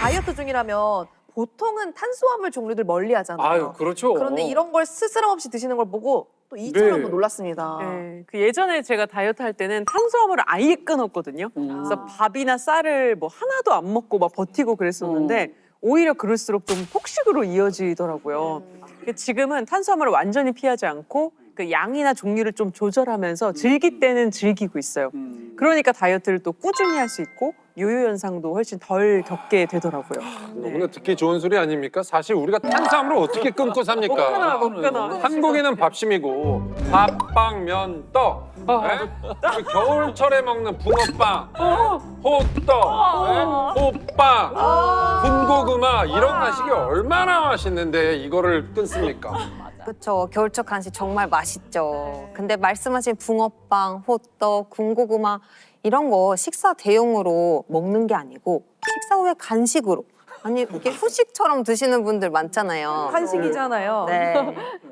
다이어트 중이라면 보통은 탄수화물 종류들 멀리 하잖아요. 아유, 그렇죠. 그런데 이런 걸 스스럼 없이 드시는 걸 보고 또 이처럼 네. 한번 놀랐습니다. 네, 그 예전에 제가 다이어트 할 때는 탄수화물을 아예 끊었거든요. 그래서 밥이나 쌀을 뭐 하나도 안 먹고 막 버티고 그랬었는데 오히려 그럴수록 좀 폭식으로 이어지더라고요. 지금은 탄수화물을 완전히 피하지 않고 그 양이나 종류를 좀 조절하면서 즐길 때는 즐기고 있어요. 그러니까 다이어트를 또 꾸준히 할 수 있고 요요 현상도 훨씬 덜 겪게 되더라고요. 너무나 듣기 좋은 소리 아닙니까? 사실 우리가 탄수화물을 어떻게 끊고 삽니까? 못 끊어. 한국인은 밥심이고 밥, 빵, 면, 떡. 네? 그 겨울철에 먹는 붕어빵, 호떡, 네? 호빵, 군고구마 이런 간식이 얼마나 맛있는데 이거를 끊습니까? 그렇죠. 겨울철 간식 정말 맛있죠. 근데 말씀하신 붕어빵, 호떡, 군고구마 이런 거 식사 대용으로 먹는 게 아니고 식사 후에 간식으로 아니 이렇게 후식처럼 드시는 분들 많잖아요. 한식이잖아요. 네.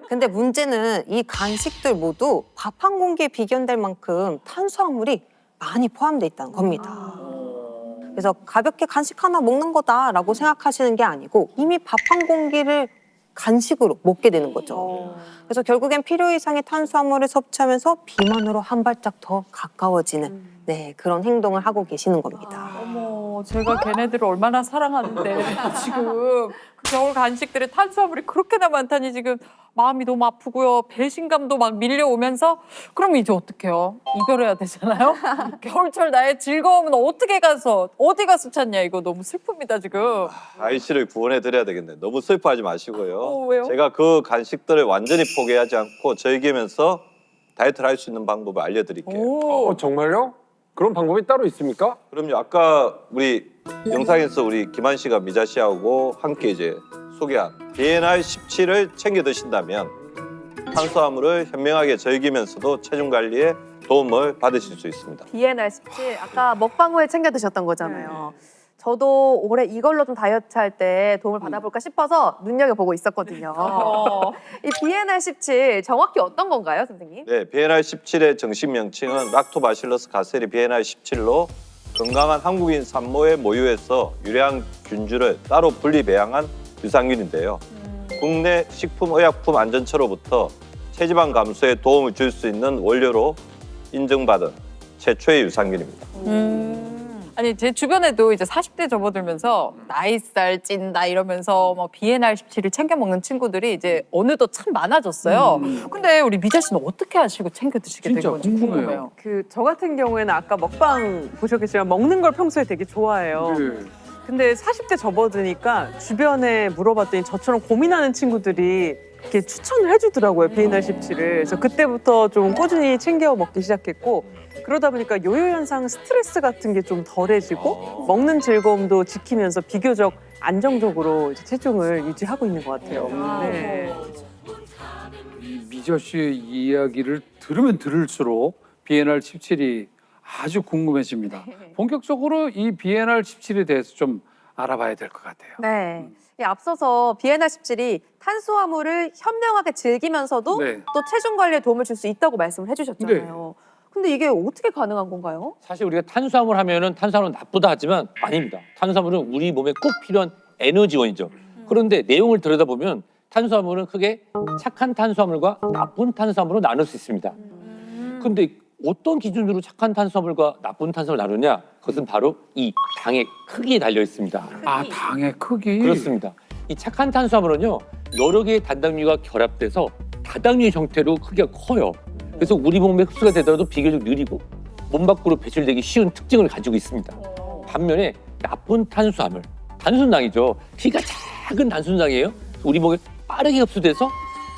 근데 문제는 이 간식들 모두 밥 한 공기에 비견될 만큼 탄수화물이 많이 포함돼 있다는 겁니다. 그래서 가볍게 간식 하나 먹는 거다라고 생각하시는 게 아니고 이미 밥 한 공기를 간식으로 먹게 되는 거죠. 그래서 결국엔 필요 이상의 탄수화물을 섭취하면서 비만으로 한 발짝 더 가까워지는 네, 그런 행동을 하고 계시는 겁니다. 어머, 제가 걔네들을 얼마나 사랑하는데 지금 그 겨울 간식들에 탄수화물이 그렇게나 많다니 지금 마음이 너무 아프고요. 배신감도 막 밀려오면서 그럼 이제 어떡해요? 이별해야 되잖아요? 겨울철 나의 즐거움은 어떻게 가서 어디 가서 찾냐 이거 너무 슬픕니다 지금. 아이씨를 구원해 드려야 되겠네. 너무 슬퍼하지 마시고요. 왜요? 제가 그 간식들을 완전히 포기하지 않고 즐기면서 다이어트를 할 수 있는 방법을 알려드릴게요. 정말요? 그런 방법이 따로 있습니까? 그럼요. 아까 우리 영상에서 우리 김한 씨가 미자 씨하고 함께 이제 소개한 BNR 17을 챙겨 드신다면 탄수화물을 현명하게 즐기면서도 체중 관리에 도움을 받으실 수 있습니다. BNR 17 아까 먹방 후에 챙겨 드셨던 거잖아요. 저도 올해 이걸로 좀 다이어트 할 때 도움을 받아볼까 싶어서 눈여겨보고 있었거든요. 이 BNR 17 정확히 어떤 건가요, 선생님? 네, BNR 17의 정식 명칭은 락토바실러스 가세리 BNR 17로 건강한 한국인 산모의 모유에서 유래한 균주를 따로 분리 배양한 유산균인데요. 국내 식품의약품 안전처로부터 체지방 감소에 도움을 줄 수 있는 원료로 인정받은 최초의 유산균입니다. 아니 제 주변에도 이제 40대 접어들면서 나이살 찐다 이러면서 뭐 BNR 17을 챙겨 먹는 친구들이 이제 어느덧 참 많아졌어요. 근데 우리 미자 씨는 어떻게 하시고 챙겨 드시게 된 건지 궁금해요. 그 저 같은 경우에는 아까 먹방 보셨겠지만 먹는 걸 평소에 되게 좋아해요. 근데 40대 접어드니까 주변에 물어봤더니 저처럼 고민하는 친구들이 이렇게 추천을 해주더라고요, BNR 17을. 그래서 그때부터 좀 꾸준히 챙겨 먹기 시작했고 그러다 보니까 요요 현상 스트레스 같은 게 좀 덜해지고 먹는 즐거움도 지키면서 비교적 안정적으로 이제 체중을 유지하고 있는 것 같아요. 네. 미저 씨의 이야기를 들으면 들을수록 BNR 17이 아주 궁금해집니다. 본격적으로 이 BNR 17에 대해서 좀 알아봐야 될 것 같아요. 네. 앞서서 BNR 17이 탄수화물을 현명하게 즐기면서도 네. 또 체중 관리에 도움을 줄 수 있다고 말씀을 해주셨잖아요. 근데 이게 어떻게 가능한 건가요? 사실 우리가 탄수화물 하면은 탄수화물은 나쁘다 하지만 아닙니다. 탄수화물은 우리 몸에 꼭 필요한 에너지원이죠. 그런데 내용을 들여다보면 탄수화물은 크게 착한 탄수화물과 나쁜 탄수화물로 나눌 수 있습니다. 근데 어떤 기준으로 착한 탄수화물과 나쁜 탄수화물을 나누냐? 그것은 바로 이 당의 크기에 달려 있습니다. 아, 당의 크기? 그렇습니다. 이 착한 탄수화물은요, 여러 개의 단당류가 결합돼서 다당류의 형태로 크기가 커요. 그래서 우리 몸에 흡수가 되더라도 비교적 느리고 몸 밖으로 배출되기 쉬운 특징을 가지고 있습니다. 반면에 나쁜 탄수화물, 단순당이죠. 키가 작은 단순당이에요. 우리 몸에 빠르게 흡수돼서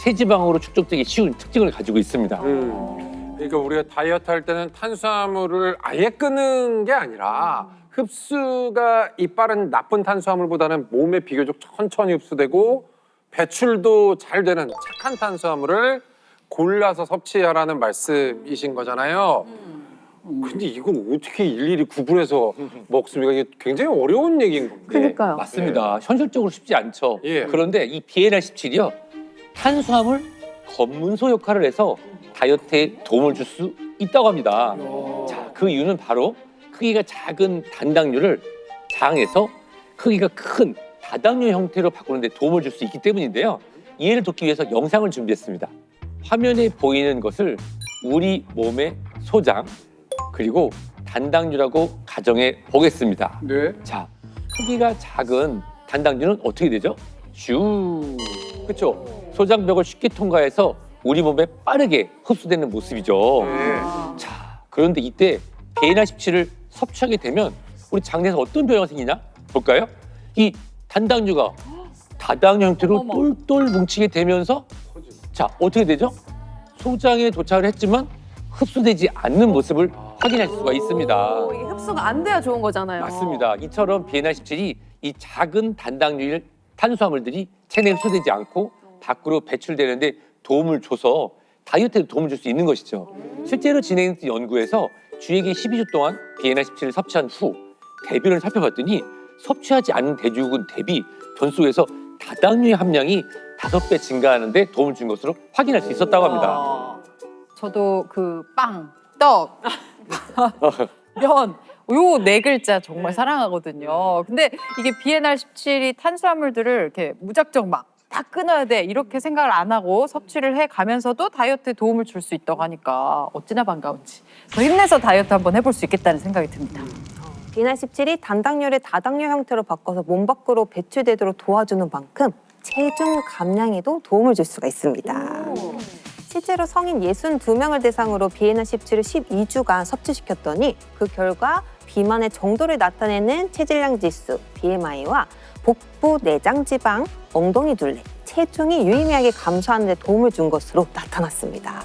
체지방으로 축적되기 쉬운 특징을 가지고 있습니다. 그러니까 우리가 다이어트 할 때는 탄수화물을 아예 끊는 게 아니라 흡수가 이 빠른 나쁜 탄수화물보다는 몸에 비교적 천천히 흡수되고 배출도 잘 되는 착한 탄수화물을 골라서 섭취하라는 말씀이신 거잖아요. 근데 이걸 어떻게 일일이 구분해서 먹습니까? 이게 굉장히 어려운 얘기인 겁니다. 그러니까요. 맞습니다. 현실적으로 쉽지 않죠. 예. 그런데 이 BNR 17이요. 탄수화물 검문소 역할을 해서 다이어트에 도움을 줄 수 있다고 합니다. 자, 그 이유는 바로 크기가 작은 단당류를 장에서 크기가 큰 다당류 형태로 바꾸는 데 도움을 줄 수 있기 때문인데요. 이해를 돕기 위해서 영상을 준비했습니다. 화면에 보이는 것을 우리 몸의 소장 그리고 단당류라고 가정해 보겠습니다. 네. 자, 크기가 작은 단당류는 어떻게 되죠? 슈. 그렇죠? 소장벽을 쉽게 통과해서 우리 몸에 빠르게 흡수되는 모습이죠. 자, 그런데 이때 비엔나17을 섭취하게 되면 우리 장내에서 어떤 변화가 생기냐? 볼까요? 이 단당류가 다당류 형태로 어머머. 똘똘 뭉치게 되면서 자, 어떻게 되죠? 소장에 도착을 했지만 흡수되지 않는 모습을 확인할 수가 있습니다. 이게 흡수가 안 돼야 좋은 거잖아요. 맞습니다. 이처럼 비엔나17이 이 작은 단당류 탄수화물들이 체내에 흡수되지 않고 밖으로 배출되는데 도움을 줘서 다이어트에 도움을 줄 수 있는 것이죠. 실제로 진행된 연구에서 주에게 12주 동안 비엔나17을 섭취한 후 대변을 살펴봤더니 섭취하지 않은 대중군 대비 변 속에서 다당류의 함량이 5배 증가하는 데 도움을 준 것으로 확인할 수 있었다고 합니다. 저도 그 빵, 떡, 면, 요 네 글자 정말 사랑하거든요. 근데 이게 비엔나17이 탄수화물들을 이렇게 무작정 막 다 끊어야 돼 이렇게 생각을 안 하고 섭취를 해 가면서도 다이어트에 도움을 줄 수 있다고 하니까 어찌나 반가운지 더 힘내서 다이어트 한번 해볼 수 있겠다는 생각이 듭니다. 비엔나17이 단당류를 다당류 형태로 바꿔서 몸 밖으로 배출되도록 도와주는 만큼 체중 감량에도 도움을 줄 수가 있습니다. 실제로 성인 62명을 대상으로 비엔나17을 12주간 섭취시켰더니 그 결과 비만의 정도를 나타내는 체질량 지수 BMI와 복부 내장 지방, 엉덩이 둘레, 체중이 유의미하게 감소하는 데 도움을 준 것으로 나타났습니다.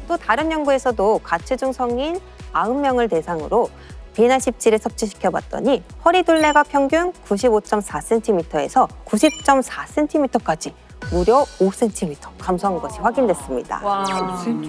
또 다른 연구에서도 가체중 성인 90명을 대상으로 비엔나17을 섭취시켜봤더니 허리 둘레가 평균 95.4cm에서 90.4cm까지 무려 5cm 감소한 것이 확인됐습니다. 와,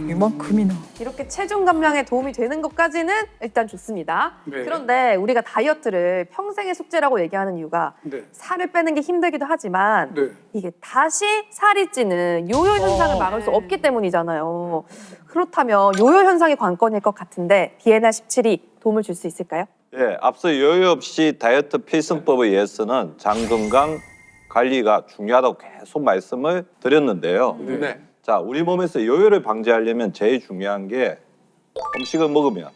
이만큼이나. 이렇게 체중 감량에 도움이 되는 것까지는 일단 좋습니다. 네. 그런데 우리가 다이어트를 평생의 숙제라고 얘기하는 이유가 네. 살을 빼는 게 힘들기도 하지만 네. 이게 다시 살이 찌는 요요 현상을 막을 수 없기 때문이잖아요. 그렇다면 요요 현상이 관건일 것 같은데 비엔나17이 도움을 줄 수 있을까요? 예, 앞서 요요 없이 다이어트 필승법에 의해서는 장 건강 관리가 중요하다고 계속 말씀을 드렸는데요. 네. 자, 우리 몸에서 요요를 방지하려면 제일 중요한 게 음식을 먹으면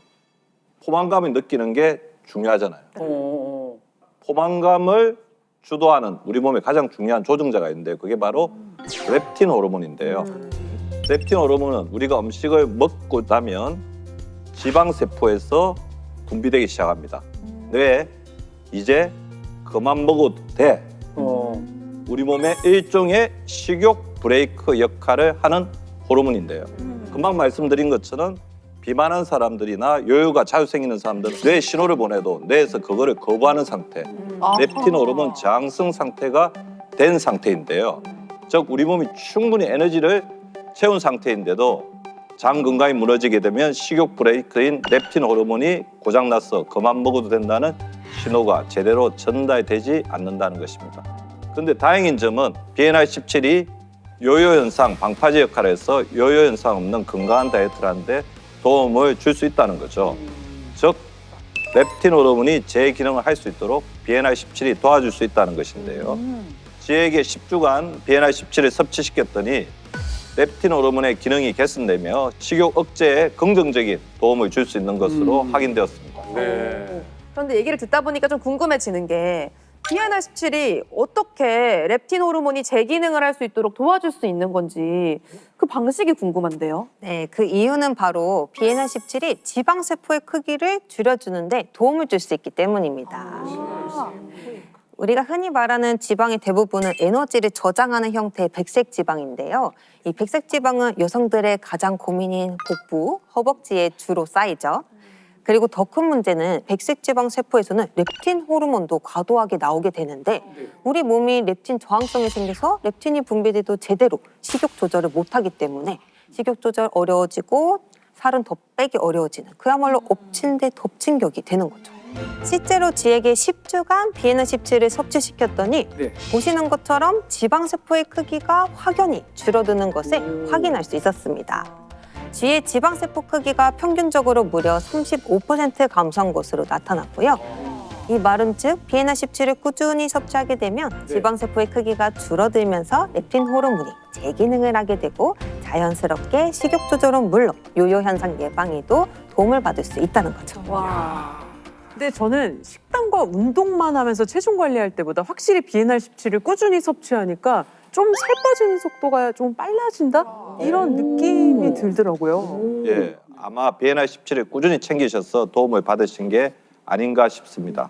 포만감을 느끼는 게 중요하잖아요. 포만감을 주도하는 우리 몸의 가장 중요한 조정자가 있는데 그게 바로 렙틴 호르몬인데요. 렙틴 호르몬은 우리가 음식을 먹고 나면 지방세포에서 분비되기 시작합니다. 왜? 이제 그만 먹어도 돼. 우리 몸의 일종의 식욕 브레이크 역할을 하는 호르몬인데요. 금방 말씀드린 것처럼 비만한 사람들이나 요요가 자주 생기는 사람들은 뇌에 신호를 보내도 뇌에서 그거를 거부하는 상태, 렙틴 호르몬 저항성 상태가 된 상태인데요. 즉 우리 몸이 충분히 에너지를 채운 상태인데도 장 건강이 무너지게 되면 식욕 브레이크인 렙틴 호르몬이 고장나서 그만 먹어도 된다는 신호가 제대로 전달되지 않는다는 것입니다. 그런데 다행인 점은 비엔나17이 요요 현상, 방파제 역할을 해서 요요 현상 없는 건강한 다이어트를 하는데 도움을 줄 수 있다는 거죠. 즉 렙틴 호르몬이 제 기능을 할 수 있도록 비엔나17이 도와줄 수 있다는 것인데요. 지에게 10주간 비엔나17을 섭취시켰더니 렙틴 호르몬의 기능이 개선되며 식욕 억제에 긍정적인 도움을 줄 수 있는 것으로 확인되었습니다. 네. 그런데 얘기를 듣다 보니까 좀 궁금해지는 게 비엔나17이 어떻게 렙틴 호르몬이 재기능을 할 수 있도록 도와줄 수 있는 건지 그 방식이 궁금한데요. 네, 그 이유는 바로 비엔나17이 지방세포의 크기를 줄여주는데 도움을 줄 수 있기 때문입니다. 우리가 흔히 말하는 지방의 대부분은 에너지를 저장하는 형태의 백색 지방인데요. 이 백색 지방은 여성들의 가장 고민인 복부, 허벅지에 주로 쌓이죠. 그리고 더 큰 문제는 백색 지방 세포에서는 렙틴 호르몬도 과도하게 나오게 되는데 우리 몸이 렙틴 저항성이 생겨서 렙틴이 분비돼도 제대로 식욕 조절을 못하기 때문에 식욕 조절 어려워지고 살은 더 빼기 어려워지는 그야말로 엎친 데 덮친 격이 되는 거죠. 실제로 지에게 10주간 비엔나17을 섭취시켰더니 네. 보시는 것처럼 지방세포의 크기가 확연히 줄어드는 것을 확인할 수 있었습니다. 지의 지방세포 크기가 평균적으로 무려 35% 감소한 것으로 나타났고요. 이 말은 즉 비엔나17을 꾸준히 섭취하게 되면 지방세포의 크기가 줄어들면서 렙틴 호르몬이 재기능을 하게 되고 자연스럽게 식욕 조절은 물론 요요 현상 예방에도 도움을 받을 수 있다는 거죠. 근데 저는 식단과 운동만 하면서 체중 관리할 때보다 확실히 비엔알17을 꾸준히 섭취하니까 좀 살 빠지는 속도가 좀 빨라진다? 이런 느낌이 들더라고요. 예, 아마 비엔나17을 꾸준히 챙기셔서 도움을 받으신 게 아닌가 싶습니다.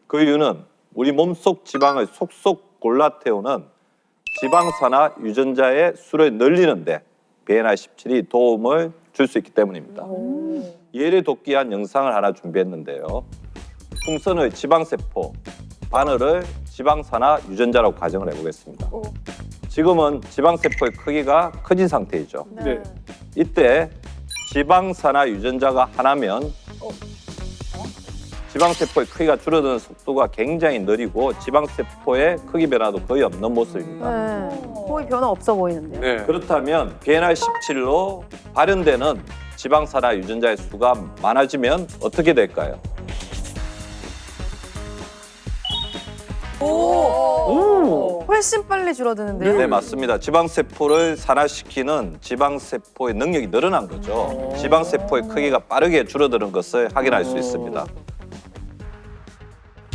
그 이유는 우리 몸속 지방을 속속 골라 태우는 지방산화 유전자의 수를 늘리는데 비엔나17이 도움을 줄 수 있기 때문입니다. 예를 돕기 위한 영상을 하나 준비했는데요. 풍선의 지방세포, 바늘을 지방산화 유전자라고 가정을 해보겠습니다. 지금은 지방세포의 크기가 커진 상태이죠. 네. 이때 지방산화 유전자가 하나면 지방세포의 크기가 줄어드는 속도가 굉장히 느리고 지방세포의 크기 변화도 거의 없는 모습입니다. 거의 변화 없어 보이는데요. 네. 그렇다면 비엔알17로 발현되는 지방산화 유전자의 수가 많아지면 어떻게 될까요? 훨씬 빨리 줄어드는데요. 네, 맞습니다. 지방세포를 산화시키는 지방세포의 능력이 늘어난 거죠. 지방세포의 크기가 빠르게 줄어드는 것을 확인할 수 있습니다.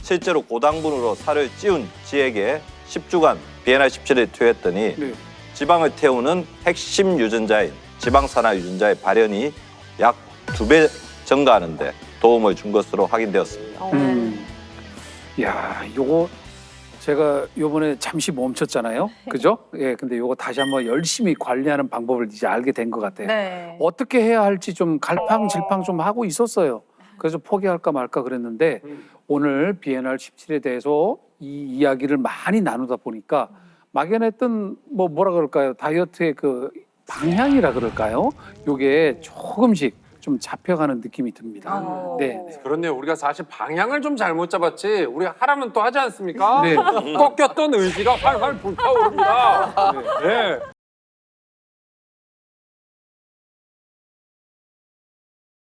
실제로 고당분으로 살을 찌운 쥐에게 10주간 비엔알17을 투여했더니 네. 지방을 태우는 핵심 유전자인 지방산화 유전자의 발현이 약 2배 증가하는 데 도움을 준 것으로 확인되었습니다. 야, 요거 제가 요번에 잠시 멈췄잖아요. 그죠? 예, 근데 요거 다시 한번 열심히 관리하는 방법을 이제 알게 된 것 같아요. 네. 어떻게 해야 할지 좀 갈팡질팡 좀 하고 있었어요. 그래서 포기할까 말까 그랬는데 오늘 비엔알17에 대해서 이 이야기를 많이 나누다 보니까 막연했던 뭐라 그럴까요? 다이어트의 그 방향이라 그럴까요? 요게 조금씩 좀 잡혀가는 느낌이 듭니다. 네. 그렇네요. 우리가 사실 방향을 좀 잘못 잡았지. 우리 하라면 또 하지 않습니까? 네. 꺾였던 의지가 활활 불타오릅니다. 네.